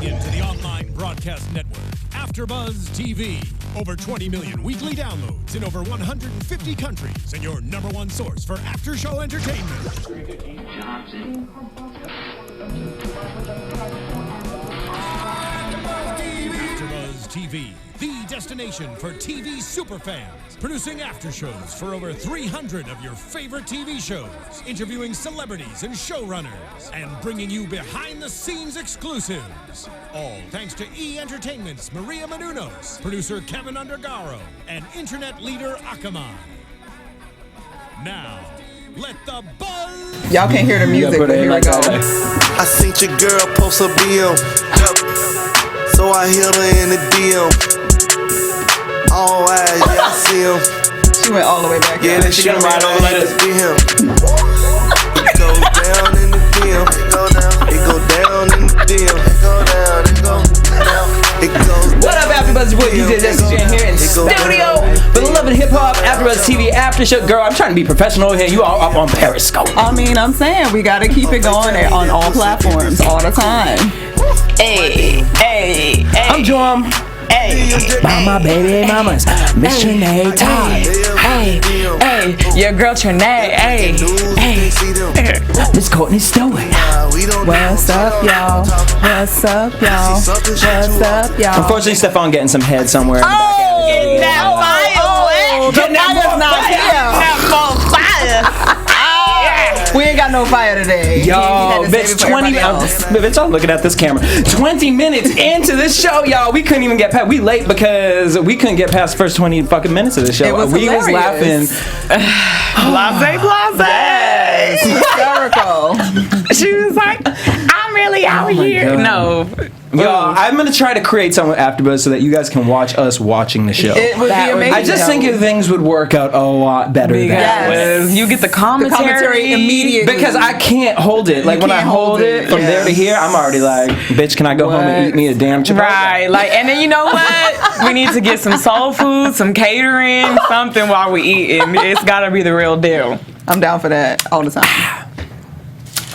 into the online broadcast network, AFTERBUZZ TV. Over 20 million weekly downloads in over 150 countries, and your #1 source for after-show entertainment. AFTERBUZZ TV, the destination for TV superfans. Producing after-shows for over 300 of your favorite TV shows. Interviewing celebrities and showrunners. And bringing you behind-the-scenes exclusives. All thanks to E! Entertainment's Maria Menounos, producer Kevin Undergaro, and internet leader Akamai. Now, let the buzz... Y'all can't hear the music, but here we go. I seen your girl post a bill, so I hit her in the DM. All eyes, yeah, I see him. She went all the way back. Yeah, that shit right over like this. It goes down in the DM. It go down in the DM. It goes down. What up, AfterBuzz? Boy, DJ Jesse Janedy here in studio for the Love and Hip Hop AfterBuzz TV After Show. Girl, I'm trying to be professional here. You all up on Periscope. I mean, I'm saying we gotta keep it going on all platforms all the time. Hey, hey, hey. I'm Jorm. Hey, by my baby mamas, Miss Trene, Todd. Hey, hey, your girl Trene. Hey, hey, Miss Courtney, Stewart. What's up, y'all? What's up, y'all? What's up, y'all? Unfortunately, Stefan getting some head somewhere. Getting that fire. The fire's not here. We ain't got no fire today. Yo, bitch, 20 bitch, I'm looking at this camera. 20 minutes into this show, y'all. We couldn't even get past. We late because we couldn't get past the first 20 fucking minutes of the show. It was hilarious. laughing. Blase. Hysterical. She was like, I'm really out here. God. No. Yo, I'm gonna try to create some AfterBuzz so that you guys can watch us watching the show. It would be amazing. I just think things would work out a lot better than Yes. You get the commentary immediately. because I can't hold it. Like when I hold it from there to here, I'm already like, bitch, can I go home and eat me a damn Chipotle? Right. Like, and then you know what? We need to get some soul food, some catering, something while we eating. It's gotta be the real deal. I'm down for that all the time.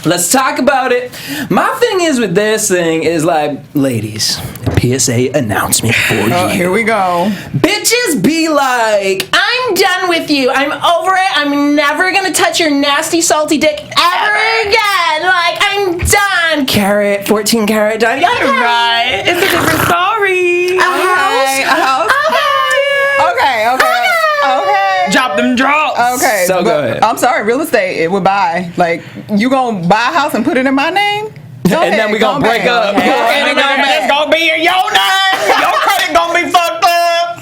Let's talk about it. My thing is with this thing is like, ladies, PSA announcement for you. Here we go. Bitches be like, I'm done with you. I'm over it. I'm never gonna touch your nasty, salty dick ever again. Like, I'm done. Carrot, 14 carat done. Right. It's a different story. A house. Okay. Drop them drops. Okay. So go ahead. I'm sorry, real estate, it would buy. Like, you gonna buy a house and put it in my name? Go ahead, then we gonna break up. It's gonna be in your name. Your credit gonna be fucked up,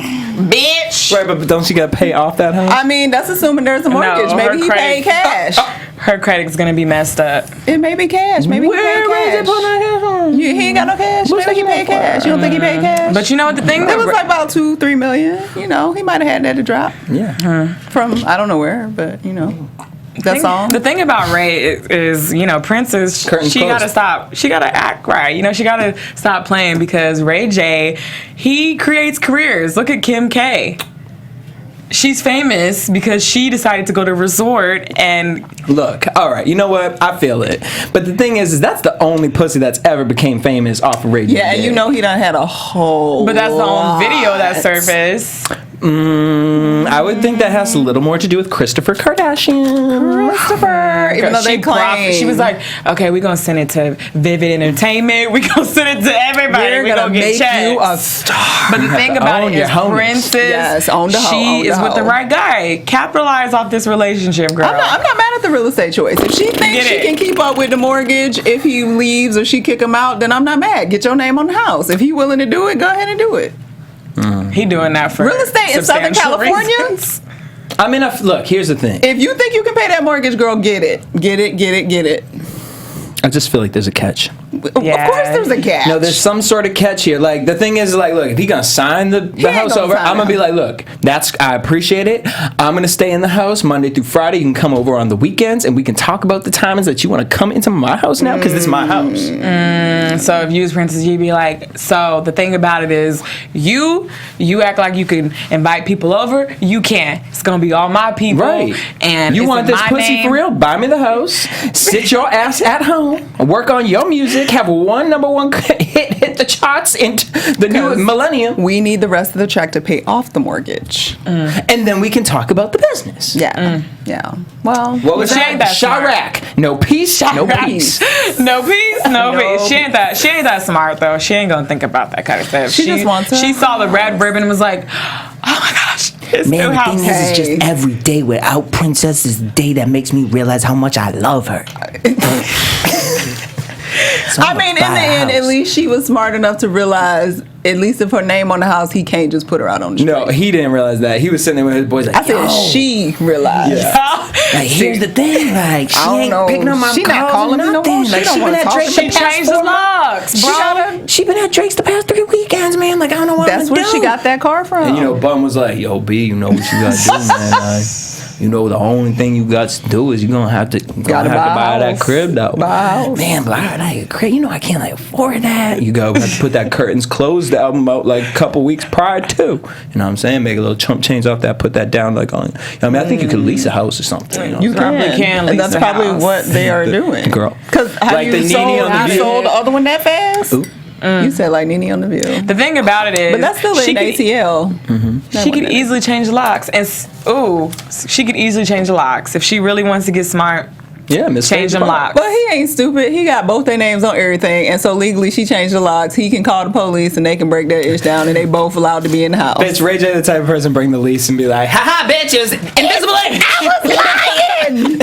bitch. Right, but don't you gotta pay off that house? I mean, that's assuming there's a mortgage. No, Maybe he paid cash. Her credit's gonna be messed up. It may be cash. Maybe he paid cash. He ain't got no cash. Maybe he paid cash. You don't think he paid cash? But you know what the thing It was like about 2-3 million. You know, he might have had that to drop. Yeah. From I don't know where, but you know. That song. The thing about Ray is, you know, Princess, she gotta stop. She gotta act right. You know, she gotta stop playing because Ray J, he creates careers. Look at Kim K. She's famous because she decided to go to a resort and... Look, all right, you know what? I feel it. But the thing is that's the only pussy that's ever became famous off of Radio. Yeah, and you know he done had a whole But that's the only video that surfaced. I would think that has a little more to do with Christopher Kardashian. Even though they claim. She was like, okay, we're going to send it to Vivid Entertainment. We're going to send it to everybody. We're going to get make checks. you a star. But the thing about it is Princess, yes, own the hoe, she is with the right guy. Capitalize off this relationship, girl. I'm not mad at the real estate choice. If she thinks she can keep up with the mortgage, if he leaves or she kick him out, then I'm not mad. Get your name on the house. If he willing to do it, go ahead and do it. He doing that for real estate in Southern California. Reasons. I mean, look, here's the thing. If you think you can pay that mortgage, girl, get it. I just feel like there's a catch. Of course there's a catch. No, there's some sort of catch here. Like, the thing is, like, look, if he gonna sign the house over, I'm gonna be like, look, I appreciate it. I'm gonna stay in the house Monday through Friday. You can come over on the weekends, and we can talk about the timings that you want to come into my house now, because this is my house. So if you was Princess, you'd be like, so the thing about it is, you act like you can invite people over. You can't. It's gonna be all my people. Right. And you want this pussy for real? Buy me the house. Sit your ass at home. Work on your music. music, have one number one hit the charts into the new millennium. We need the rest of the track to pay off the mortgage. And then we can talk about the business. Yeah. Yeah. Well, what was that? Chirac. No peace, no peace. No peace, no peace. She ain't that smart though. She ain't gonna think about that kind of stuff. She just wants to. She saw the red ribbon and was like, oh my gosh. Man, the thing is, it's just every day without Princess is the day that makes me realize how much I love her. So I mean, in the end, at least she was smart enough to realize, at least if her name on the house, he can't just put her out on the street. No, he didn't realize that. He was sitting there with his boys like, I said she realized. Yeah. Like, here's the thing, like, she ain't picking up my calls. She not calling me no more. Like, she been at Drake. She changed the locks, bro. She been at Drake's the past 3 weekends, man. Like, I don't know what That's where she got that car from. And Bum was like, yo, B, you know what you gotta do, man. Like, the only thing you got to do is you're gonna have to buy that crib though. Man, buy like a crib. I can't afford that. You gotta have to put that Curtains Closed album out like a couple weeks prior to. You know what I'm saying? Make a little chump change off that, put that down like on. I think you could lease a house or something. You probably can. And that's probably what they are doing. Girl. Because have you sold the other one that fast? Ooh. You said like Nene on the View. The thing about it is, but that's still in ATL. She could easily change the locks, and she could easily change the locks if she really wants to get smart. Yeah, change them locks. But he ain't stupid. He got both their names on everything, and so legally she changed the locks. He can call the police, and they can break that ish down, and they both allowed to be in the house. Bitch, Ray J the type of person bring the lease and be like, haha, bitch, it was invisible. I was lying.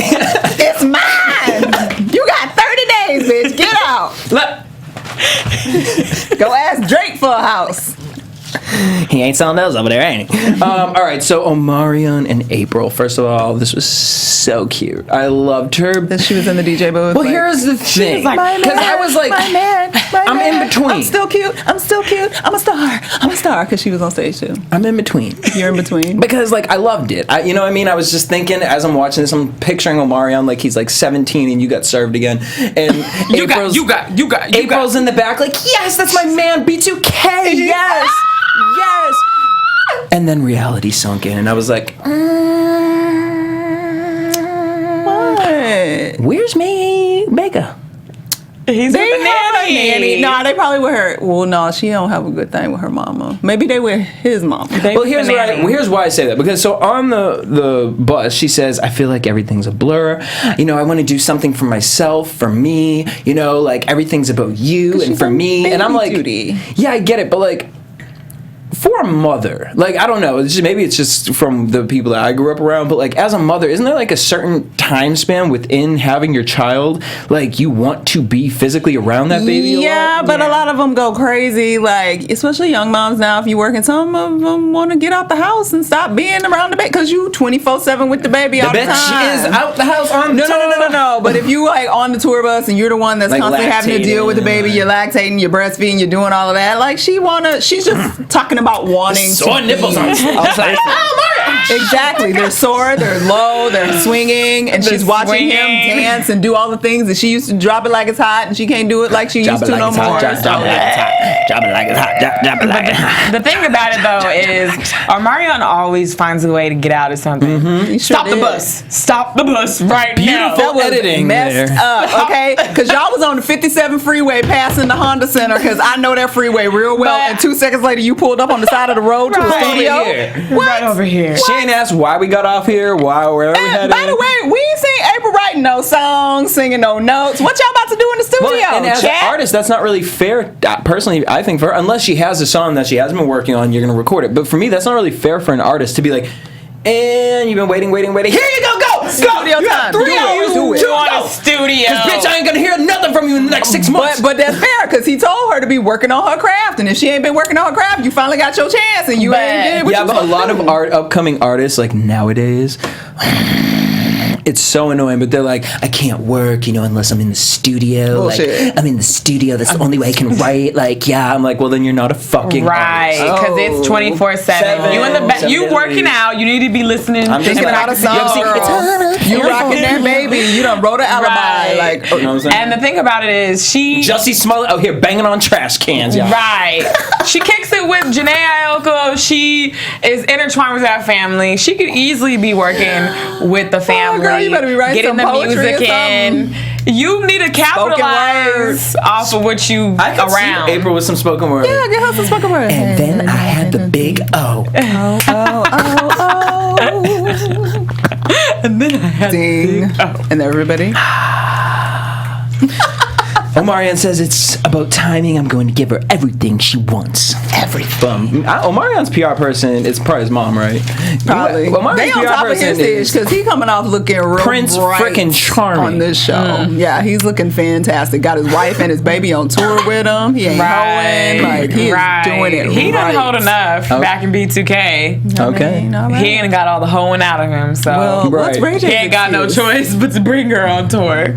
It's mine. You got 30 days, bitch. Get out. Look. Go ask Drake for a house. He ain't selling those over there, ain't he? All right, so Omarion and April. First of all, this was so cute. I loved her. That she was in the DJ booth. Well, here's the thing. Because I was like, my man, I'm in between. I'm still cute. I'm a star. Because she was on stage too. I'm in between. You're in between. Because I loved it. You know what I mean? I was just thinking as I'm watching this, I'm picturing Omarion like he's like 17 and you got served again. And April's in the back like, yes, that's my man, B2K. Yes. Yes. And then reality sunk in, and I was like, what? Where's Mega? He's with the nanny. No, they probably with her. Well, no, she don't have a good thing with her mama. Maybe they with his mama. Well, here's why I say that. Because so on the bus, she says, I feel like everything's a blur. I want to do something for myself, for me. Like everything's about you and for me. And I'm like, duty. Yeah, I get it, but like, for a mother, like, I don't know, maybe it's just from the people that I grew up around, but like as a mother, isn't there like a certain time span within having your child, like you want to be physically around that baby a lot? But a lot of them go crazy, like especially young moms now, if you work, and some of them want to get out the house and stop being around the baby because you 24/7 with the baby all the time. Bitch is out the house on the tour. No. But if you like on the tour bus and you're the one that's like constantly having to deal with the baby, you're lactating, you're breastfeeding, you're doing all of that, like she's just talking about wanting sore nipples on. I was like, exactly. They're sore, they're low, they're swinging, and she's watching him dance and do all the things that she used to drop it like it's hot, and she can't do it like she used to no more. Drop it like it's hot. Drop it like it's hot. Drop it like it's hot. The thing about it though is, Omarion always finds a way to get out of something. Mm-hmm. Stop the bus. Stop the bus right now. Beautiful editing messed up, okay? Because y'all was on the 57 freeway passing the Honda Center, because I know that freeway real well, and 2 seconds later you pulled up on the side of the road to the studio. Right over here. She ain't asked why we got off here, where we headed. By the way, we ain't seen April writing no songs, singing no notes. What y'all about to do in the studio? Well, and as an artist, that's not really fair. Personally, I think for her, unless she has a song that she hasn't been working on, you're going to record it. But for me, that's not really fair for an artist to be like, and you've been waiting. Here you go. Studio you time. Have 3 hours Do it. on a studio. Because bitch, I ain't gonna hear nothing from you in the next 6 months. But that's fair, because he told her to be working on her craft, and if she ain't been working on her craft, you finally got your chance, and you ain't did what you but a lot of upcoming artists, like nowadays, it's so annoying, but they're like, I can't work, unless I'm in the studio. Bullshit. Like, I'm in the studio. That's the only way I can write. Like, yeah. I'm like, well, then you're not a fucking artist. Because it's 24/7. You in the you working out. You need to be listening. I'm thinking about a song, girl. You rocking that baby. You done wrote an alibi. Right. Like, you know what I'm saying? And the thing about it is, Jussie Smollett out here banging on trash cans. Yeah. Right. She kicks it with Janae Aiko. She is intertwined with that family. She could easily be working with the family. Girl, you better be writing getting some the poetry music or in. You need to capitalize off of what you I could around. see April with some spoken word. Yeah, get her some spoken word. And then I had the big O. And then I had Ding. And everybody. Omarion says it's about timing. I'm going to give her everything she wants. Everything. Omarion's PR person is probably his mom, right? Probably. Omarion's They on PR top of person his is because he coming off looking real Prince bright frickin' Charming on this show. Yeah, he's looking fantastic. Got his wife and his baby on tour with him. He ain't hoeing. Like, he is doing it He right. done hold enough back in B2K. Okay. He ain't got all the hoeing out of him, so Well, what's Ray J's he ain't got no excuse? choice but to bring her on tour.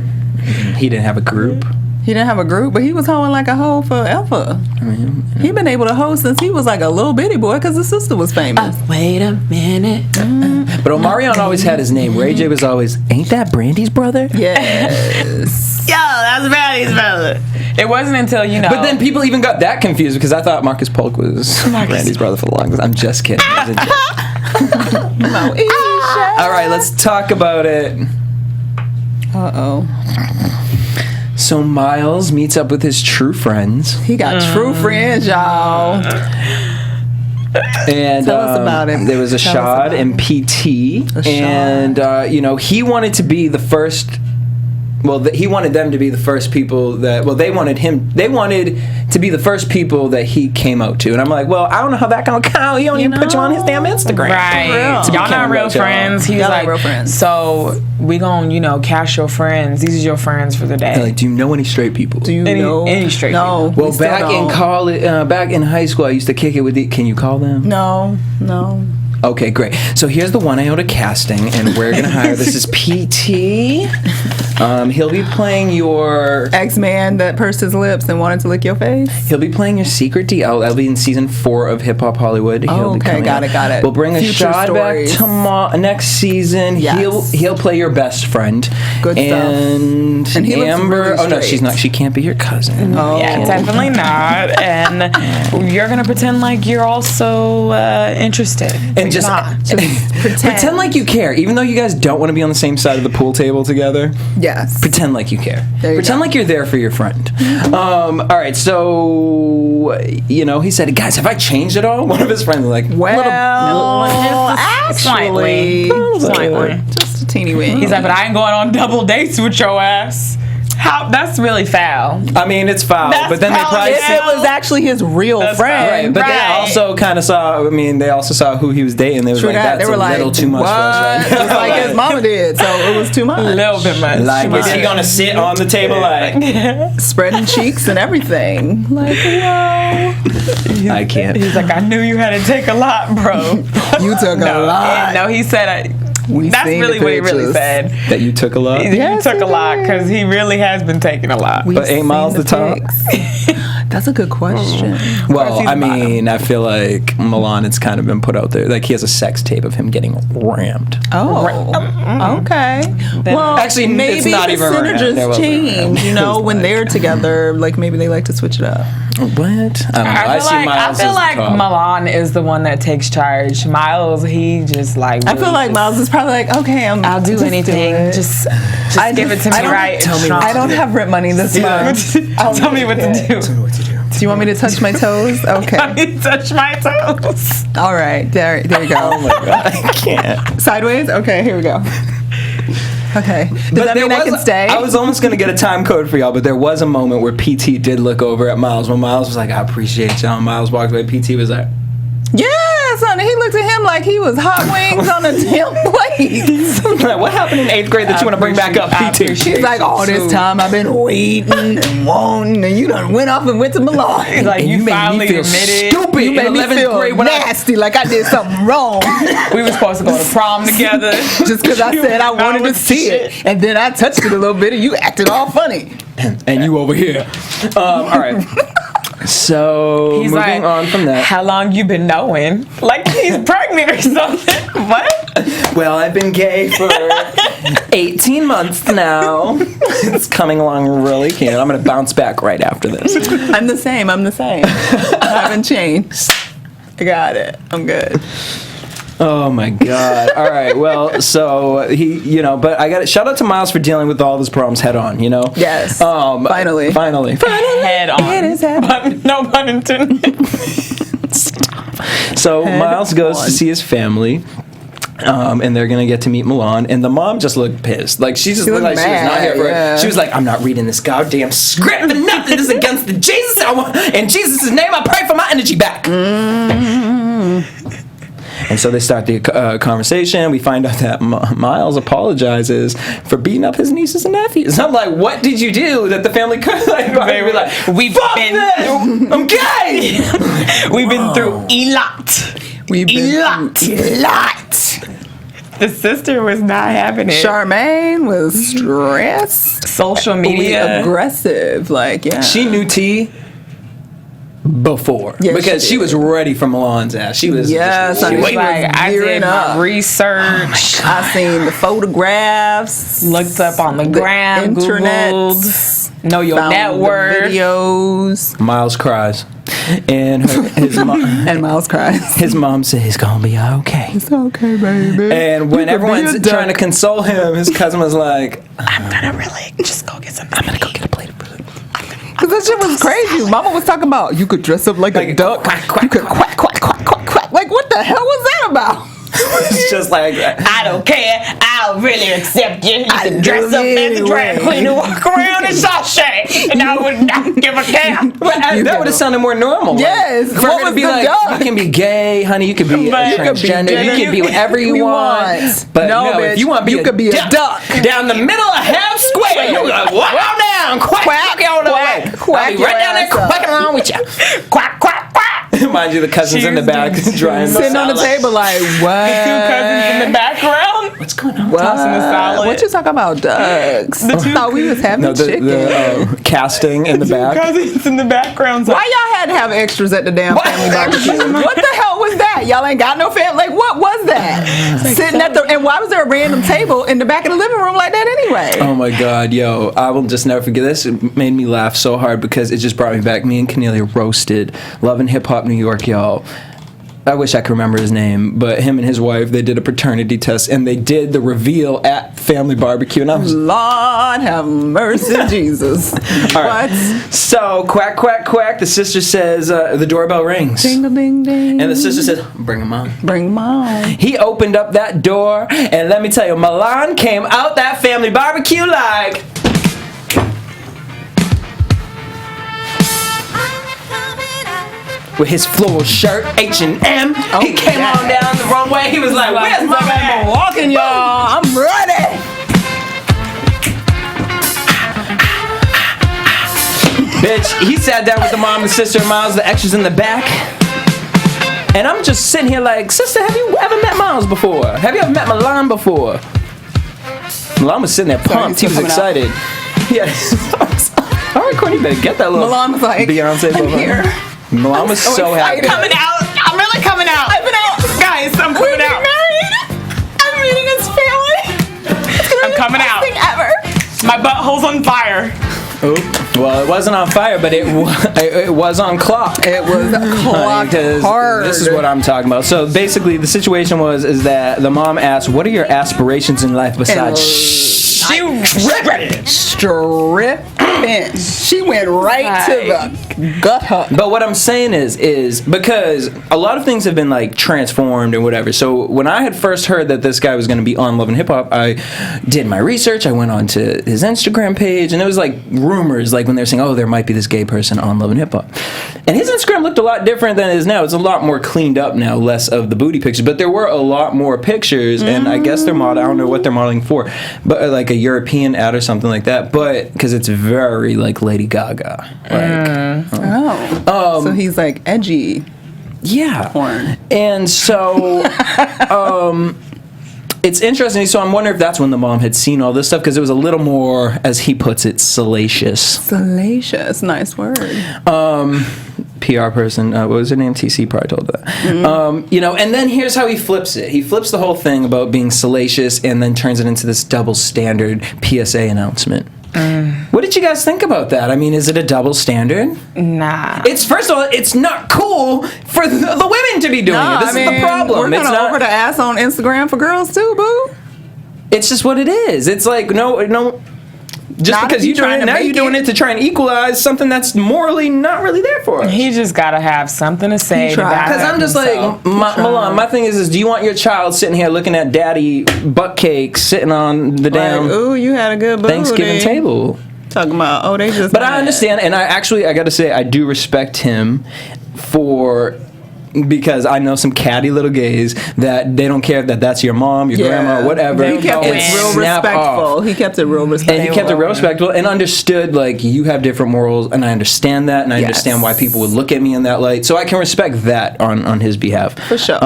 He didn't have a group. He didn't have a group, but he was hoeing like a hoe forever. He been able to hoe since he was like a little bitty boy because his sister was famous. Wait a minute. But Omarion always had his name. Ray J was always, ain't that Brandy's brother? Yes. Yo, that's Brandy's brother. It wasn't until, But then people even got that confused because I thought Marcus Polk was Brandy's brother for the longest. I'm just kidding. It was a joke. All right, let's talk about it. Uh-oh. So Miles meets up with his true friends. He got true friends, y'all. And Tell us about it. There was a Tell us Shad about and PT, A and he wanted to be the first. Well, he wanted them to be the first people that. Well, they wanted him. They wanted to be the first people that he came out to, and I'm like, well, I don't know how that gonna count. He don't even put you on his damn Instagram, Right. For real. Y'all not real friends. He was Y'all like, ain't real friends. so we gonna cash your friends. These are your friends for the day. Like, do you know any straight people? Do you Any- know? any straight No. Well, we still back in don't. college, back in high school, I used to kick it with the. Can you call them? No. Okay, great. So here's the 1 Iota casting, and we're gonna hire. This is PT. He'll be playing your. X-Man that pursed his lips and wanted to lick your face. He'll be playing your secret DL. That'll be in season 4 of Hip Hop Hollywood. He'll be Okay, coming got out. it. We'll bring a Future shot back stories. next season. Yes. He'll play your best friend. Good stuff. And he looks Amber. really Oh no, she's straight. not. She can't be your cousin. Oh. Yeah, definitely not. And you're gonna pretend like you're also interested. And just pretend like you care, even though you guys don't want to be on the same side of the pool table together. Yes. Pretend like you care. There you Pretend go. like you're there for your friend. All right, so he said, "Guys, have I changed at all?" One of his friends was like, Well, actually, Slightly. just a teeny weeny. He's like, but I ain't going on double dates with your ass. How? That's really foul. I mean, it's foul, That's but then they foul, probably if it was actually his real That's friend, right, but they Right. also kind of saw. I mean, they also saw who he was dating. They was True like, that. "That's They were a little like, too much for us, right?" Just like his mama did, so it was too much. A little bit much. Like, is he Right. gonna sit on the table like? Spreading cheeks and everything. Like, whoa. I can't. He's like, I knew you had to take a lot, bro. You took a lot. No, he said, We that's seen really the what he really pictures. said. That you took a lot. Yes, he took he a lot did. because he really has been taking a lot. We've But ain't seen Miles the top? pics. That's a good question. Well, he's I the mean, I feel like Milan has kind of been put out there. Like, he has a sex tape of him getting rammed. Oh, okay. Well, Actually, maybe it's not the even right. There synergies wasn't change. right. You know, when they're together, like maybe they like to switch it up. What? I don't know. I feel like Milan is the one that takes charge. Miles, he just like. I feel like Miles is probably like, okay, I'll do just anything. it. Just I give it to I me don't- right. tell me strong. I don't have rent money this month. Tell me what to do. Do you want me to touch my toes? Okay. Let me touch my toes. All right. There you go. Oh my god, I can't. Sideways? Okay, here we go. Okay. Does that there mean I can stay? I was almost gonna get a time code for y'all, but there was a moment where PT did look over at Miles when Miles was like, "I appreciate y'all." Miles walked away. PT was like, Yes, honey. He looked at him like he was hot wings on a damn plate. "What happened in 8th grade that you want to bring back up, PT?" She's like, all this time I've been waiting and wanting, and you done went off and went to Milan. He's like, And you made me finally feel admitted. stupid You made in me 11th feel grade when nasty, like I did something wrong. We were supposed to go to prom together. Just because I said I wanted to see it, and then I touched it a little bit, and you acted all funny. and you over here. All right. So He's moving like, on from that. how long you been knowing? Like he's pregnant or something. What? Well, I've been gay for 18 months now. It's coming along really cute. I'm gonna bounce back right after this. I'm the same. I haven't changed. I got it. I'm good. Oh my God! All right, well, so he, but I got shout out to Miles for dealing with all of his problems head on. Yes. Finally. Head on. It is head on. No pun intended. So Miles goes to see his family. And they're gonna get to meet Milan, and the mom just looked pissed. Like she just looked like she was not here for it. She was like, "I'm not reading this goddamn script for nothing. This is against the Jesus I want. In Jesus' name, I pray for my energy back." And so they start the conversation. We find out that Miles apologizes for beating up his nieces and nephews. I'm like, what did you do that the family could they were like, we've been through, I'm gay. We've been through a lot. A lot. The sister was not having it. Charmaine was stressed. Social media. Aggressive. She knew T before. Yes, because she was ready for Milan's ass. She was I did my research. I seen the photographs. Looked up on the gram. Internet. Googled. Know your network. Videos. Miles cries. And his mom and Miles cries. His mom says it's gonna be okay. It's okay, baby. And when everyone's trying to console him, his cousin was like, I'm gonna really just go get something. I'm gonna go get a plate of food. Because that shit was crazy. Mama was talking about you could dress up like a duck. You could quack, quack, quack, quack, quack. Like, what the hell was that about? It's just like, I don't care. I'll really accept you. You can dress up as a drag queen and walk around in sashay, and I would not give a damn. That would have sounded more normal. Yes. Like, what would be like, you can be gay, honey. You can be transgender. You can be whatever you want. But no, bitch, if you want to be you could be a duck down the middle of half square, you like, walk on down, quack on the way. I'll be right down there quacking along with you. Quack, quack, quack. Mind you, the cousins in the back drying sitting on the table like, what? The two cousins in the background. What's going on? Tossing the salad. What you talking about, ducks? I thought we was having chicken. The casting in the back. Cousins in the background. Why y'all had to have extras at the damn family barbecue? What the hell was that? Y'all ain't got no family. Like, what was that? Sitting at and why was there a random table in the back of the living room like that anyway? Oh my God, yo, I will just never forget this. It made me laugh so hard because it just brought me back. Me and Cornelia roasted Love and Hip Hop New York, y'all. I wish I could remember his name, but him and his wife, they did a paternity test, and they did the reveal at family barbecue, and I was... Lord have mercy, Jesus. All right. So, quack, quack, quack, the sister says, the doorbell rings. Ding, ding, ding. And the sister says, bring him on. Bring him on. He opened up that door, and let me tell you, Milan came out that family barbecue like... with his floral shirt, H&M. He came on down the runway. He was like, where's my man? Walking, y'all. I'm ready. Bitch, he sat down with the mom, the sister, and Miles, the extras in the back. And I'm just sitting here like, sister, have you ever met Miles before? Have you ever met Milan before? Milan was sitting there pumped. He was excited. Yes. All right, Courtney, better get that little Milan was like, Beyonce I'm here. Milan was so happy. I'm coming out. I'm really coming out. I've been out. Guys, I'm coming out. I'm meeting his family. I'm coming out. Thing ever. My butthole's on fire. Oop. Well, it wasn't on fire, but it was on clock. It was clocked hard. This is what I'm talking about. So basically, the situation is that the mom asked, "What are your aspirations in life besides?" Stripping. She went right to the gutter. But what I'm saying is because a lot of things have been like transformed and whatever. So when I had first heard that this guy was going to be on Love and Hip Hop, I did my research. I went on to his Instagram page, and it was like rumors, like when they're saying, "Oh, there might be this gay person on Love and Hip Hop," and his Instagram looked a lot different than it is now. It's a lot more cleaned up now, less of the booty pictures, but there were a lot more pictures, and I guess they're I don't know what they're modeling for, but like a European ad or something like that. But because it's very like Lady Gaga, so he's like edgy, porn. And so it's interesting. So I'm wondering if that's when the mom had seen all this stuff, because it was a little more, as he puts it, salacious. Nice word. PR person, what was her name? TC probably told that. And then here's how he flips it. He flips the whole thing about being salacious and then turns it into this double standard PSA announcement. What did you guys think about that? I mean, is it a double standard? Nah. It's first of all, it's not cool for the women to be doing it. This is the problem. We're gonna over the ass on Instagram for girls too, boo. It's just what it is. It's like no. Just not because you're doing it now, you're doing it to try and equalize something that's morally not really there for us. He just gotta have something to say. Because I'm just like, Milan, my thing is do you want your child sitting here looking at daddy butt cake sitting on the damn ooh, you had a good booty. Thanksgiving table? Talking about, they just. But I understand, and I gotta say, I do respect him because I know some catty little gays that they don't care that that's your mom, your grandma, whatever. He kept it real respectful. He kept it real respectful. And he kept it real respectful and understood, like, you have different morals, and I understand that, and I understand why people would look at me in that light. So I can respect that on his behalf. For sure.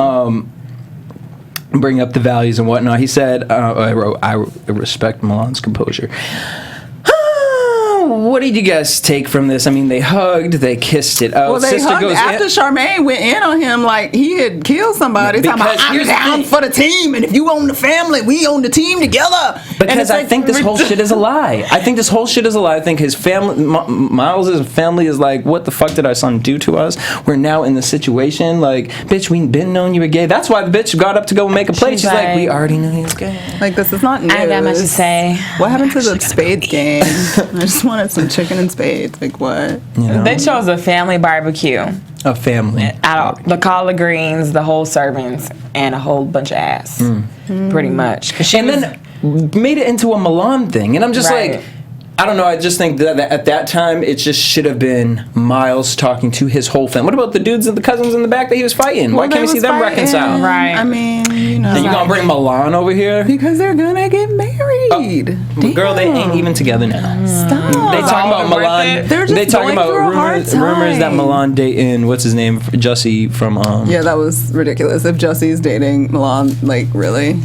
Bring up the values and whatnot. He said, I respect Milan's composure. What did you guys take from this? I mean, they hugged, they kissed it out. Well, they hugged after Charmaine went in on him like he had killed somebody. Talking about, I'm down for the team, and if you own the family, we own the team together. Because I think this whole shit is a lie. I think his family, Miles' family is like, what the fuck did our son do to us? We're now in the situation. Like, bitch, we been known you were gay. That's why the bitch got up to go make a play. She's like, we already knew he was gay. Like, this is not news. I got much to say. What happened to the spades game? I just wanted some chicken and spades. Like, what? You know? They chose a family barbecue. A family. The collard greens, the whole servings, and a whole bunch of ass. Pretty much. And then made it into a Milan thing. And I'm just like, I don't know. I just think that at that time, it just should have been Miles talking to his whole family. What about the dudes and the cousins in the back that he was fighting? Why can't we see them reconcile? Right. I mean, you know. And you gonna bring Milan over here? Because they're gonna get married. Girl, they ain't even together now. Stop. They talking about Milan. They're just talking going about through a hard rumors that time. Milan dating what's his name, Jesse from. Yeah, that was ridiculous. If Jesse's dating Milan, like, really.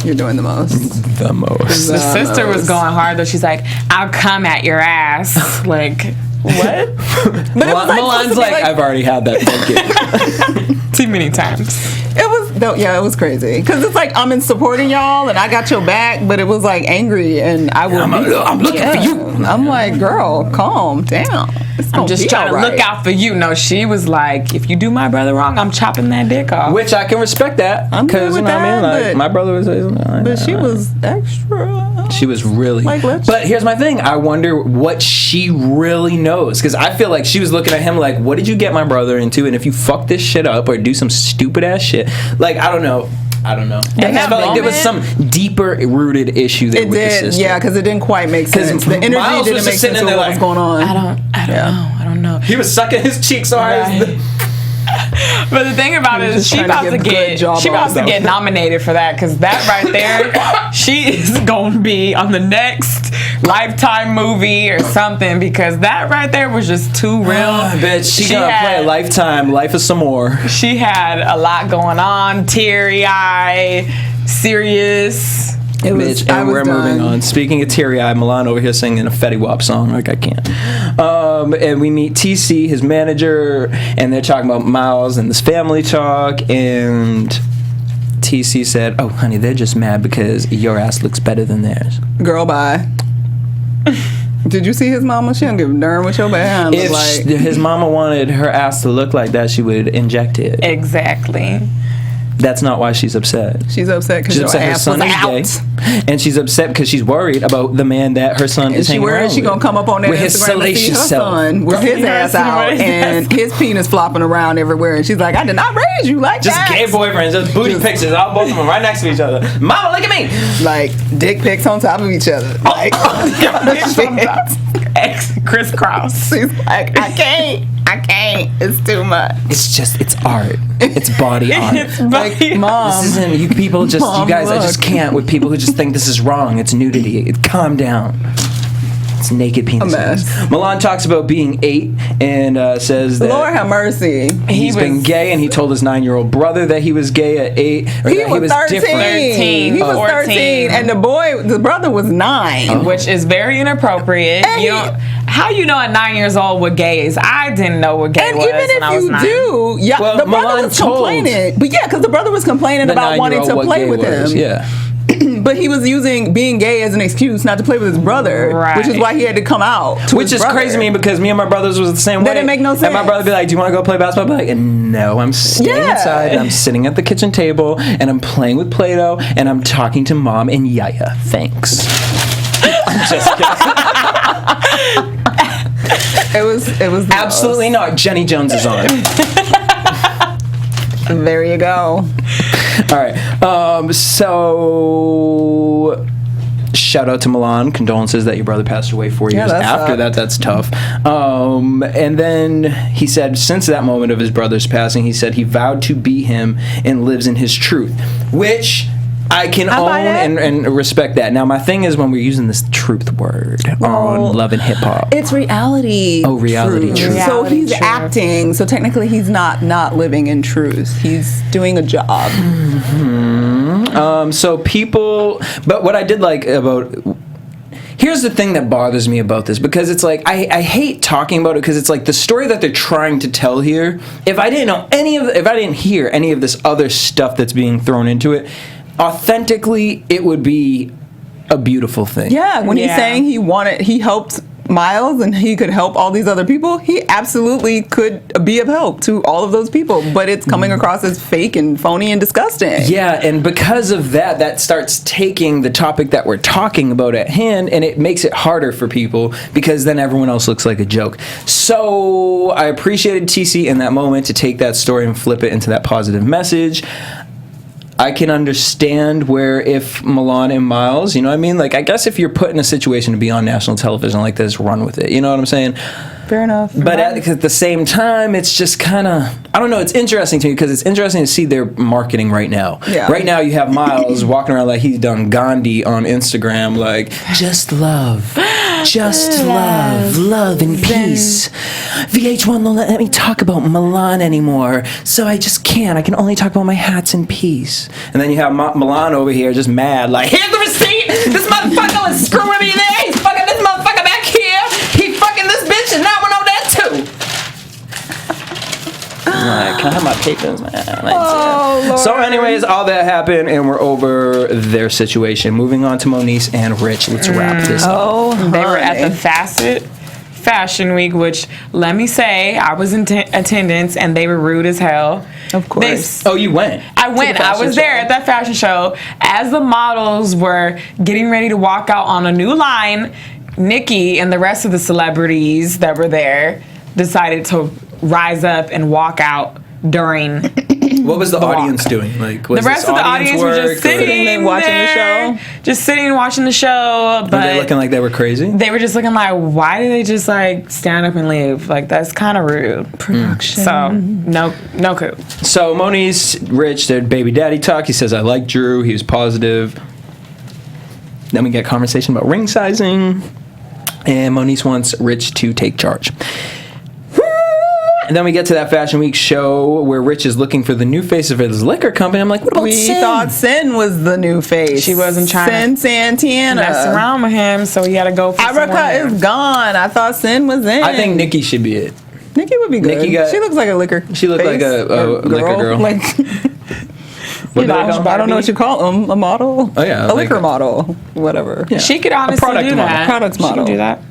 You're doing the most. The most. The sister was going hard though. She's like, I'll come at your ass. Like, what? But Milan's like, I've already had that thinking. Too many times. It was crazy. Because it's like, I'm in supporting y'all and I got your back, but it was like angry and I will. I'm looking for you. I'm like, girl, calm down. I'm just trying to look out for you. No, she was like, if you do my brother wrong, I'm chopping that dick off. Which I can respect that. I'm good with that, like, my brother was. But she was extra. She was really. But here's my thing. I wonder what she really knows. Because I feel like she was looking at him like, what did you get my brother into? And if you fuck this shit up or do some stupid ass shit, like, I don't know. I felt like there was some deeper rooted issue there with the sister. Yeah, because it didn't quite make sense. The energy Miles didn't make sense of what was going on. I don't know. He was sucking his cheeks so hard. But the thing about it is, she about to get nominated for that, because that right there, she is gonna be on the next Lifetime movie or something, because that right there was just too real. Bitch, she gonna play a Lifetime, Life of Some More. She had a lot going on, teary eye, serious. Bitch, and we're moving on. Speaking of teary-eyed, Milan over here singing a Fetty Wap song. Like, I can't. And we meet TC, his manager, and they're talking about Miles and this family talk. And TC said, "Oh, honey, they're just mad because your ass looks better than theirs." Girl, bye. Did you see his mama? She don't give a darn what your bad If like. his mama wanted her ass to look like that, she would inject it. Exactly. That's not why she's upset. She's upset because your ass was out. And she's upset because she's worried about the man that her son is hanging around with. She's going to come up on that with his Instagram and see her son with his ass out and his penis flopping around everywhere. And she's like, I did not raise you like just that. Just gay boyfriends, just booty pictures, all both of them right next to each other. Mama, look at me. Like dick pics on top of each other. Like, crisscross. She's like, I can't. It's too much. It's art. It's body art. It's like, Mom. This isn't, you people just, Mom, you guys, look. I just can't with people who just think this is wrong. It's nudity. Calm down. It's naked penises. Milan talks about being 8 and says that Lord have mercy. He's been gay, and he told his 9-year-old brother that he was gay at 8. Or He that was 13. Different. He was 13, and the brother was 9, which is very inappropriate. How you know at 9 years old what gay is? I didn't know what gay was when I was 9. And even if you do, well, the brother was complaining. But yeah, because the brother was complaining about wanting to play with him. Yeah. But he was using being gay as an excuse not to play with his brother, Right. which is why he had to come out. Which is crazy to me because me and my brothers was the same way. That didn't make no sense. And my brother would be like, "Do you want to go play basketball?" I'd be like, "No, I'm staying inside. And I'm sitting at the kitchen table and I'm playing with Play-Doh and I'm talking to Mom and Yaya. Thanks." I'm just kidding. It was Absolutely not. Jenny Jones is on. There you go. All right. So shout out to Milan. Condolences that your brother passed away 4 years after that. That's tough. And then he said, since that moment of his brother's passing, he said he vowed to be him and lives in his truth, which I can own and respect that. Now, my thing is when we're using this truth word on Love and Hip Hop. It's reality. Oh, reality truth. So he's acting. So technically he's not living in truth. He's doing a job. Mm-hmm. So people... But what I did like about... Here's the thing that bothers me about this, because it's like I hate talking about it because it's like the story that they're trying to tell here. If I didn't know if I didn't hear any of this other stuff that's being thrown into it, authentically, it would be a beautiful thing. Yeah, when he's saying he helped Miles and he could help all these other people, he absolutely could be of help to all of those people, but it's coming across as fake and phony and disgusting. Yeah, and because of that starts taking the topic that we're talking about at hand, and it makes it harder for people because then everyone else looks like a joke. So I appreciated TC in that moment to take that story and flip it into that positive message. I can understand where if Milan and Miles, you know what I mean? Like, I guess if you're put in a situation to be on national television like this, run with it. You know what I'm saying? Fair enough. But at the same time, it's just kind of, I don't know, it's interesting to me because it's interesting to see their marketing right now. Yeah. Right now, you have Miles walking around like he's done Gandhi on Instagram, like, just love. Just love and peace. VH1 won't let me talk about Milan anymore, so I just can't. I can only talk about my hats in peace. And then you have Milan over here just mad, like, here's the receipt! This motherfucker was screwing me there! He's fucking this motherfucker back here! He fucking this bitch and that one over there too! Like, can I have my papers, man? Lord. So anyways, all that happened and we're over their situation. Moving on to Moniece and Rich. Let's wrap this up. They were at the Fashion Week, which, let me say, I was in attendance and they were rude as hell. Of course. Oh, you went? I went. I was there at that fashion show. As the models were getting ready to walk out on a new line, Nikki and the rest of the celebrities that were there decided to rise up and walk out during what was the audience doing? Like, was the rest of the audience were just sitting and watching the show, just sitting and watching the show. But were they looking like they were crazy? They were just looking like, why did they just like stand up and leave? Like, that's kind of rude. Production. So no coup. So Moniece, Rich, their baby daddy talk. He says, "I like Drew. He was positive." Then we get conversation about ring sizing, and Moniece wants Rich to take charge. And then we get to that Fashion Week show where Rich is looking for the new face of his liquor company. I'm like, what about Sin? We thought Sin was the new face. She wasn't trying Sin Santana. Mess around with him, so he had to go for Erica is gone. I thought Sin was in. I think Nikki should be it. Nikki would be good. She looks like a liquor. She looked like a liquor girl. Like, what I don't know what you call them. A model? Oh, yeah. A liquor model. Whatever. Yeah. She could honestly do that. Product model. She could do that.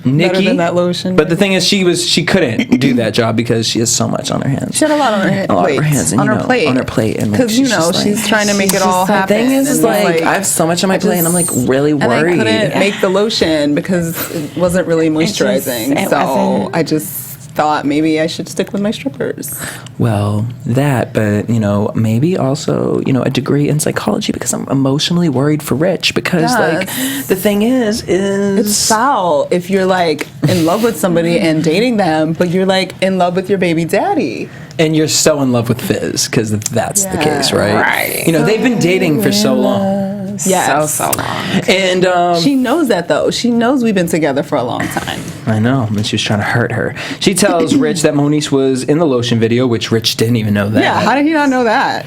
Nikki, better than that lotion. But the thing is, she couldn't do that job because she has so much on her hands. She had a lot on her hands. On her hands, and, on her plate. On her plate, and because she's trying to make it all happen. The thing is like I have so much on my plate, and I'm like really worried. And I couldn't make the lotion because it wasn't really moisturizing. So I just thought maybe I should stick with my strippers. Well, but maybe also a degree in psychology because I'm emotionally worried for Rich because like the thing is it's foul if you're like in love with somebody and dating them, but you're like in love with your baby daddy. And you're so in love with Fizz because that's the case, right? Right. They've been dating for so long. Yes. So long. And she knows that though. She knows we've been together for a long time. I know. And she was trying to hurt her. She tells Rich that Moniece was in the lotion video, which Rich didn't even know that. Yeah, how did he not know that?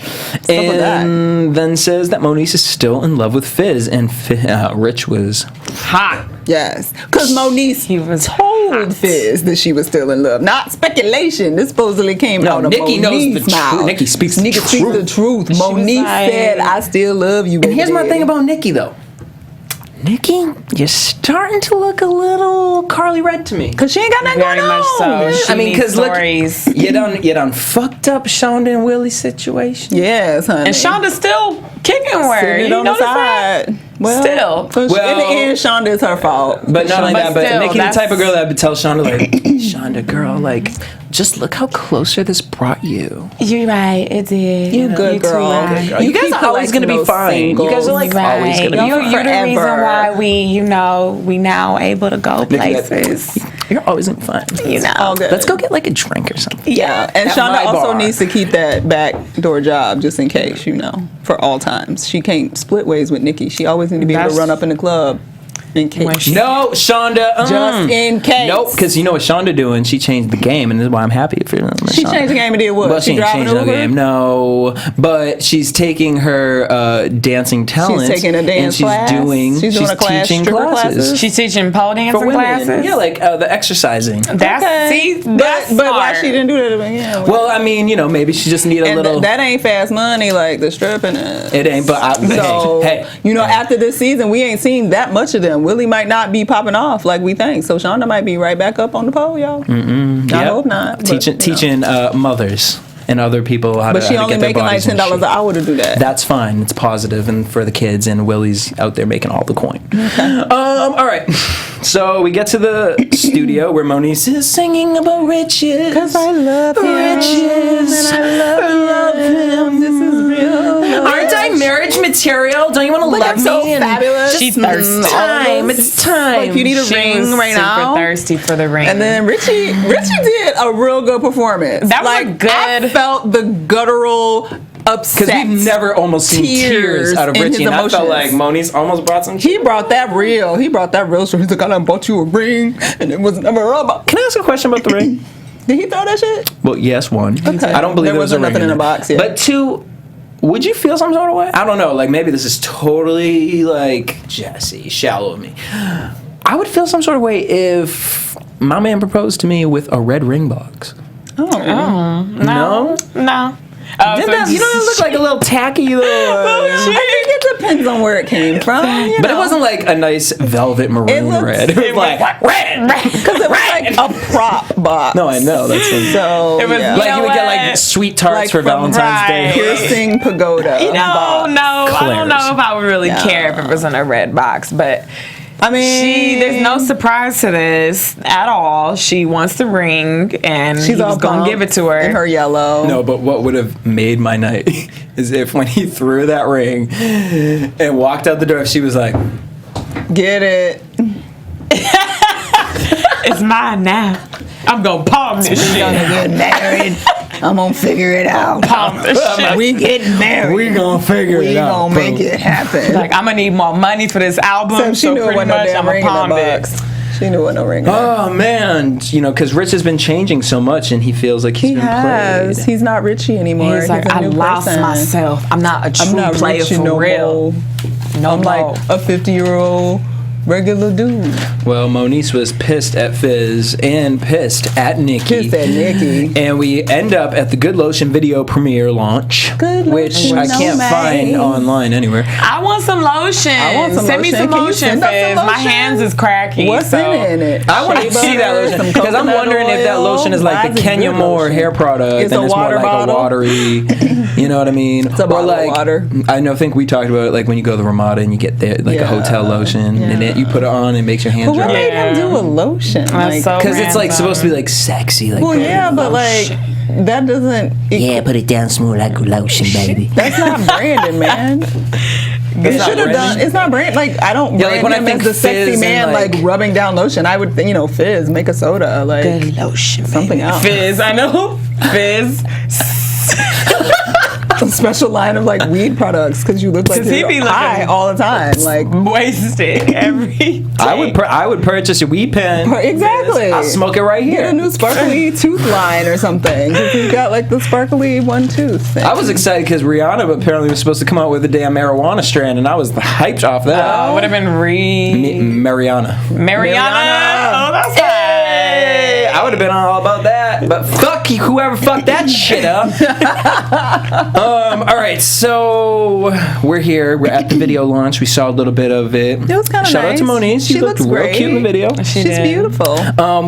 And then says that Moniece is still in love with Fizz, and Rich was hot. Yes, because Moniece told Fizz that she was still in love. Not speculation. This supposedly came out of Nikki Monique's knows the mouth. truth. Nikki speaks the truth. the truth. Monique said, "I still love you." And here's my thing about Nikki, though. Nikki, you're starting to look a little Carly Red to me. Because she ain't got nothing Very going much on. so. I mean, because look, stories. you done fucked up Shonda and Willie's situation. Yes, honey. And Shonda's still kicking with her. Sitting You on the notice that? side. Well, Still. in the end, Shonda is her fault. But not only that, but still, Nikki the that's- type of girl that would tell Shonda, like, Shonda, girl, like, just look how closer this brought you. You're right. It did. You good girl. Right. You guys are always going to be fine. You guys are like always going to be You're fine. the reason why we now able to go places. You're always going to be fine. All good. Let's go get like a drink or something. Yeah, and At Shonda my also bar. needs to keep that back door job just in case, for all times. She can't split ways with Nikki. She always need to be able to run up in the club in case. No, Shonda. Just in case. Nope, because you know what Shonda doing? She changed the game, and this is why I'm happy for her. She changed the game and did what? Well, she ain't driving changed the Uber? game, no. But she's taking her dancing talent. She's taking a dance class? She's doing a class, teaching stripper classes. classes? She's teaching pole dancing For women. classes. Yeah, like the exercising. That's But why smart. she didn't do that to begin with? Well, I mean, maybe she just need a and little. that ain't fast money like the stripping is. It ain't, but So, hey. after this season, we ain't seen that much of them. Willie might not be popping off like we think. So Shonda might be right back up on the pole, y'all. I hope not. But, Teaching mothers and other people how to But she how to only get their making like bodies in $10 an shape. hour to do that. That's fine. It's positive, and for the kids, and Willie's out there making all the coin. Okay. All right. So we get to the studio where Moniece is singing about riches. Because I love him. Riches. And I love him. This is real. Aren't I marriage material? Don't you want to love I'm me? so And fabulous. She's Mm, thirsty. It's time. Like you need a She ring was right super now. thirsty for the ring. And then Richie did a real good performance. That was like, a good- I felt the guttural upset. Because we've never almost seen tears out of in his Richie, and I felt emotions. like Moniece almost brought some. He brought that real. He's like, I done bought you a ring, and it was never about. Can I ask a question about the ring? Did he throw that shit? Well, yes, one. Okay. I don't believe There there was a wasn't ring nothing in the there. box yet. But two, would you feel some sort of way? I don't know. Like maybe this is totally like Jesse, shallow of me. I would feel some sort of way if my man proposed to me with a red ring box. Oh. No? No. Oh, Didn't so that, it looked like a little tacky little. I think it depends on where it came from. But it wasn't like a nice velvet maroon looked- red. It was like red. because it was like a prop box. No, I know. That's what, So It was yeah. like you would get what? like sweet tarts Like for from Valentine's Day. Piercing pagoda. No, box. I don't know Claire's. if I would really care if it was in a red box, but I mean, there's no surprise to this at all. She wants the ring, and she's he all was gonna give it to her. in her yellow. No, but what would have made my night is if when he threw that ring and walked out the door, she was like, Get it. It's mine now. I'm gonna palm this shit. Gonna get married. I'm gonna figure it out. Palm this shit. We getting married. "We gonna figure We it out." gonna make it happen. Like, I'm gonna need more money for this album, She so knew it pretty wasn't no much damn I'm gonna ring in palm the it. box. She knew it wasn't no ring. in there. Oh man, because Rich has been changing so much, and he feels like He been has. played. He's not Richie anymore. He's like, a I new lost person. myself. I'm not a true I'm not player Richie for no real. more. No I'm more. like a 50-year-old regular dude. Well, Moniece was pissed at Fizz and pissed at Nikki. Pissed at Nikki. And we end up at the Good Lotion video premiere launch, Good which Lotion, I can't no find way. online anywhere. I want some lotion. I want some Send me lotion. some Can you lotion, send us some Fizz. My lotion? hands is cracking. What's so. in it? I want Shea to see that butter, lotion some because I'm coconut wondering if that oil. lotion is Why like the is it Kenya good Moore lotion? hair product, It's and a it's more water like bottle. a watery. You know what I mean? It's a bottle of water. I think we talked about it, like when you go to the Ramada and you get there like a Yeah. hotel lotion, and it, you put it on, and it makes your hands But what dry. made him do a lotion? That's so Because it's like random. supposed to be like sexy, like Well, yeah, but like that doesn't. Yeah, put it down smooth like lotion, baby. That's not branded, man. It not should have done. branded? It's not branded. Like I don't Yeah, like brand when I him think as the sexy Fizz and, man, like- like rubbing down lotion. I would, Fizz, make a soda, like Good lotion, something else. Fizz, I know. Fizz. a special line of like weed products because you look like He be you're high all the time, like wasted every day. I would purchase a weed pen. Exactly. I'll smoke it right here. Get a new sparkly tooth line or something. He's got like the sparkly one tooth thing. I was excited because Rihanna apparently was supposed to come out with a damn marijuana strand, and I was hyped off that. Would have been Mariana. Oh, that's Hey, I would have been all about that, but fuck you, whoever fucked that shit up. All right, so we're here. We're at the video launch. We saw a little bit of it. It was kind of nice. Shout out to Monique. She looked looks real great. cute in the video. She's beautiful.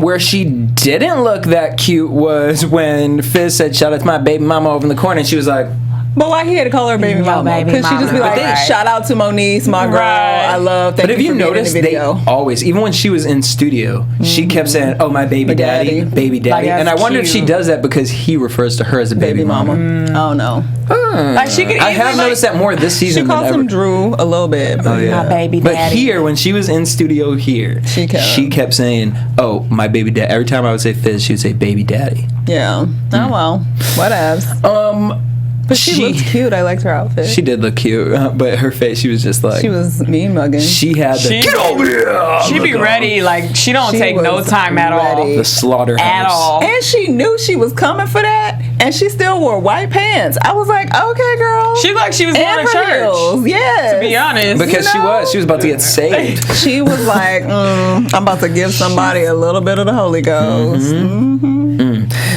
Where she didn't look that cute was when Fizz said, "Shout out to my baby mama" over in the corner, and she was like, But why he had to call her baby mama? Because she just be like, shout out to Monique, my girl. I love. Thank but if you you for being in the notice, they video. always, even when she was in studio, she kept saying, "Oh, my baby daddy, baby daddy," Like, and I wonder if she cute. does that because he refers to her as a baby mama. Oh no. Like she could I have noticed that more this season She than calls ever. him Drew a little bit. Oh, yeah. My baby But daddy. here, when she was in studio here, she kept saying, "Oh, my baby dad." Every time I would say Fizz, she would say baby daddy. Yeah. Oh well. Whatevs. But she looked cute. I liked her outfit. She did look cute, but her face, she was just like, She was mean mugging. she had the Get over here. She be ready. Like she don't take no was time at all. ready. the slaughterhouse. At all. And she knew she was coming for that, and she still wore white pants. I was like, okay, girl. She looked like she was and going to her church. heels. Yes. To be honest. Because You know? she was about to get saved. She was like, I'm about to give somebody a little bit of the Holy Ghost.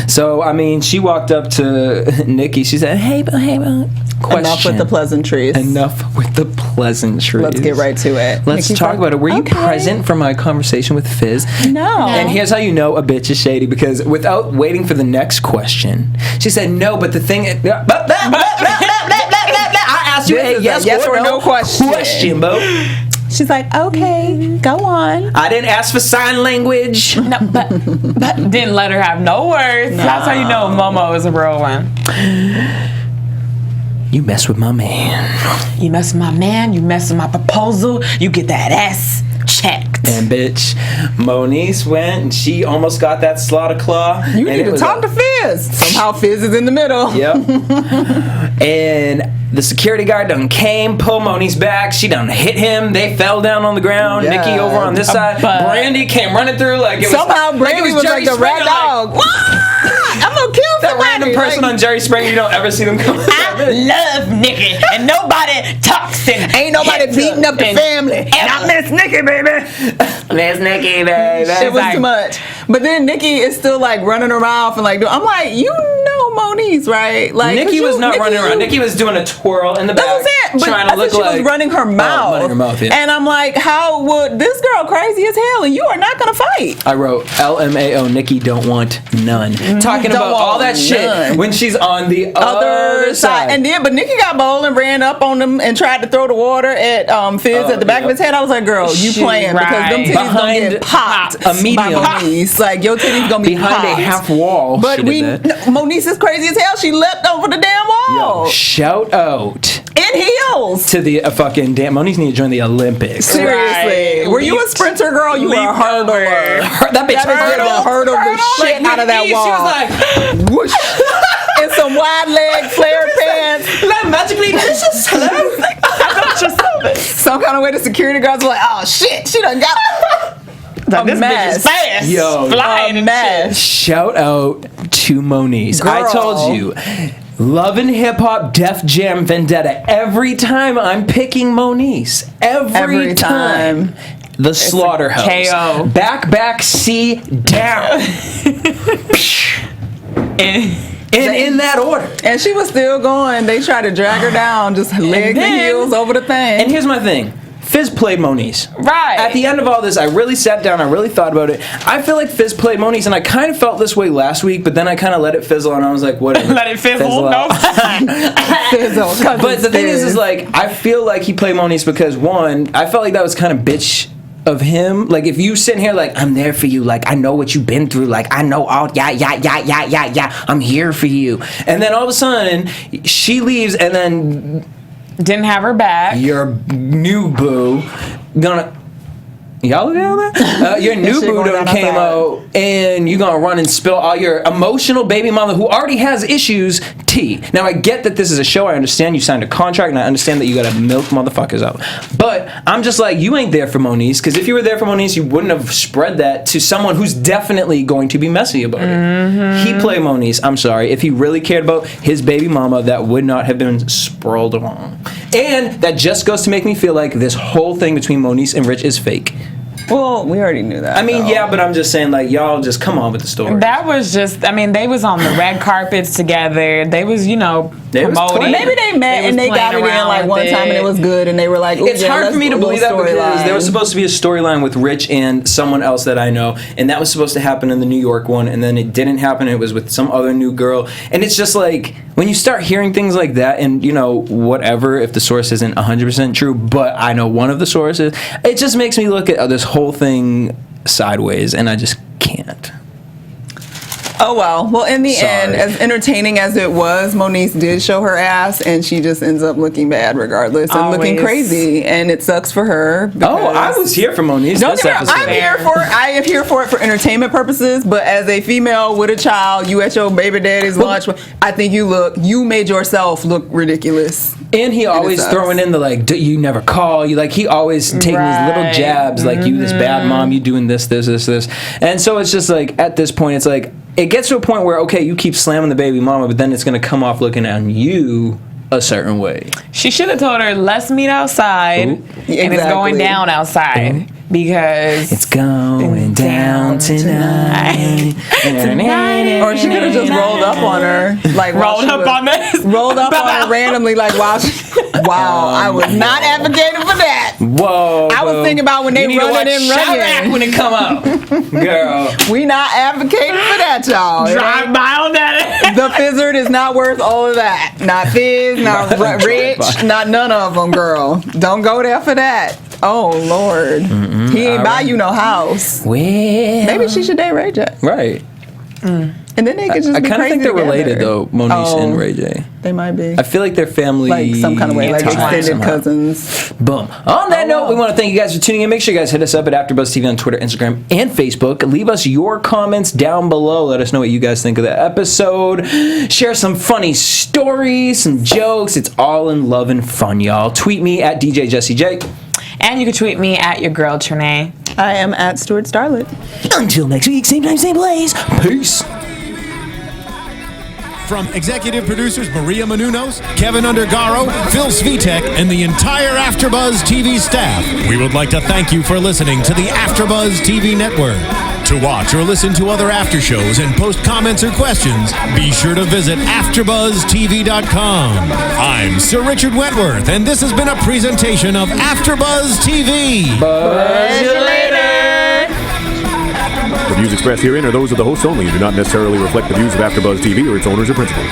So, I mean, she walked up to Nikki. She said, hey, question. Enough with the pleasantries. Enough with the pleasantries. Let's get right to it. Let's Nikki's talk like, about it. Were you okay. present for my conversation with Fizz? No. And here's how you know a bitch is shady, because without waiting for the next question, she said, no, but the thing is... I asked you a yes or no question, Bo. She's like, okay, go on. I didn't ask for sign language. No, but didn't let her have no words. That's how you know Momo is a real one. You mess with my man. You mess with my man. You mess with my proposal. You get that ass checked. And bitch, Moniece went and she almost got that slaughter claw. You need to talk to Fizz. Somehow Fizz is in the middle. Yep. And the security guard done came, pulled Moniece back. She done hit him. They fell down on the ground. Yeah. Nikki over on this side. Brandy came running through like it was. Somehow Brandy was like the Jerry rat Springer, dog. I'm gonna kill That somebody. random person on Jerry Springer, you don't ever see them come. I love Nikki, and nobody talks and Ain't nobody beating up the family. Not Miss Nikki, baby. Miss Nikki, baby. It was too much. But then Nikki is still like running her mouth and like I'm like, you know Moniece, right? Like Nikki was not running around. Nikki was doing a twirl in the back, That's what I'm saying. But trying I to look said she like was running her mouth. running her mouth, yeah. And I'm like, how would this girl crazy as hell and you are not gonna fight? I wrote LMAO. Nikki don't want none. Talking Don't about all want that shit none. when she's on the other side. And then, but Nikki got bold and ran up on them and tried to throw the water at Fizz at the back of his head. I was like, girl, you She playing because them titties Behind gonna get popped a medium. by Moniece. Like your titties gonna be Behind popped. a half wall. But she did that. Moniece is crazy as hell. She leapt over the damn wall Yo, shout out in heels. to the fucking damn. Moniece need to join the Olympics. Seriously, Right. were you a sprinter, girl? You were a Leaped hurdler. That bitch Hurdled the shit out of that She wall. was like, Whoosh. In some wide leg flare pants. magically delicious. Hello. Some kind of way the security guards were like, oh shit, she done got This bitch is fast. Yo, Flying and mess. Shout out to Moniece. I Girl. told you. Love and Hip Hop, Def Jam, Vendetta. Every time I'm picking Moniece. Every time. The Slaughterhouse. KO. Back, C, down. In that order. And she was still going. They tried to drag her down, just legs and then- heels over the thing. And here's my thing. Fizz played Moniece. Right. At the end of all this, I really sat down, I really thought about it. I feel like Fizz played Moniece, and I kind of felt this way last week, but then I kind of let it fizzle, and I was like, whatever. Let it fizzle. out. No. But the thing is like, I feel like he played Moniece because, one, I felt like that was kind of bitch of him. Like, if you sitting here like, I'm there for you, like, I know what you've been through, like, I know all, yeah, I'm here for you. And then all of a sudden, she leaves, and then Didn't have her back. your new boo gonna... Y'all look at that? Your new boo done came out, and you gonna run and spill all your emotional baby mama who already has issues tea. Now, I get that this is a show. I understand you signed a contract, and I understand that you gotta milk motherfuckers out. But I'm just like, you ain't there for Moniece, because if you were there for Moniece, you wouldn't have spread that to someone who's definitely going to be messy about it. He played Moniece. I'm sorry. If he really cared about his baby mama, that would not have been sprawled along. And that just goes to make me feel like this whole thing between Moniece and Rich is fake. Well, we already knew that. I mean, yeah, but I'm just saying, like, y'all just come on with the story. That was just, I mean, they was on the red carpets together. They was, you know, promoting. Maybe they met and they got it in like one time and it was good and they were like, it's hard for me to believe that because there was supposed to be a storyline with Rich and someone else that I know, and that was supposed to happen in the New York one, and then it didn't happen. It was with some other new girl, and it's just like, when you start hearing things like that, and, you know, whatever, if the source isn't 100% true, but I know one of the sources, it just makes me look at this whole thing sideways, and I just can't. Oh, well, in the end, as entertaining as it was, Moniece did show her ass, and she just ends up looking bad regardless and looking crazy, and it sucks for her. Oh, I was here for Moniece. I am here for it for entertainment purposes, but as a female with a child, you at your baby daddy's lunch, I think you made yourself look ridiculous. And he always throwing in the, like, you never call. You, like, he always taking these little jabs, like, you this bad mom, you doing this. And so it's just like, at this point, it's like, it gets to a point where, okay, you keep slamming the baby mama, but then it's going to come off looking on you a certain way. She should have told her, let's meet outside, and it's going down outside. Because it's going down tonight. Or she could have just rolled up on her, like rolled up on her randomly, like wow, I was not advocating for that. Whoa, I was thinking about when they run it and run when it come up, girl. We not advocating for that, y'all. Drive by on that. The Fizzard is not worth all of that. Not Fizz, not Rich, not none of them, girl. Don't go there for that. Oh Lord, he ain't buy you no house. Well, maybe she should date Ray J. Right. And then they could just be crazy. I kind of think they're related though, Moniece and Ray J. They might be. I feel like they're family, like some kind of way, like extended cousins. Boom. On that note, we want to thank you guys for tuning in. Make sure you guys hit us up at AfterBuzz TV on Twitter, Instagram, and Facebook. Leave us your comments down below. Let us know what you guys think of the episode. Share some funny stories, some jokes. It's all in love and fun, y'all. Tweet me at DJ Jesse J. And you can tweet me at your girl Trene. I am at Stewart Starlet. Until next week, same time, same place. Peace. From executive producers Maria Menounos, Kevin Undergaro, Phil Svitek, and the entire AfterBuzz TV staff, we would like to thank you for listening to the AfterBuzz TV network. To watch or listen to other after shows and post comments or questions, be sure to visit AfterBuzzTV.com. I'm Sir Richard Wentworth, and this has been a presentation of AfterBuzz TV. Buzz you later. The views expressed herein are those of the hosts only and do not necessarily reflect the views of AfterBuzz TV or its owners or principals.